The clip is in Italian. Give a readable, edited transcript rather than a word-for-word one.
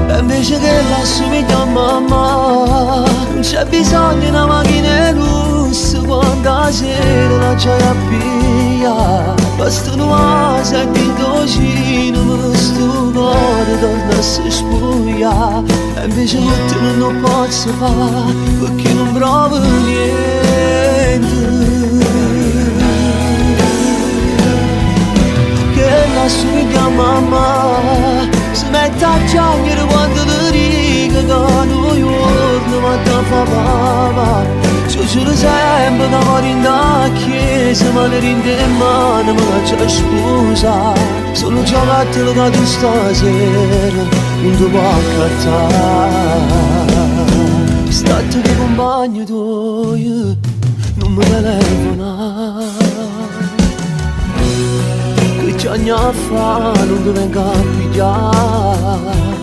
E invece che la somiglia a mamma, non c'è bisogno di una macchina lusso quando la sera la gioia piglia. Basta una sentimento ma sto cuore torna a si spuglia. E invece tutto non lo posso fare perché non provo niente. Che la somiglia a mamma si mette a piangere quando le riga che ogni giorno ma te fa papà. Giuro sempre che muore in da chiesa ma le rinde in mano me la c'è scusa. Sono giocattolo che tu stasera non ti può accattare. State che compagno tuo non mi telefonare, che c'è a fa non ti venga a pigliare.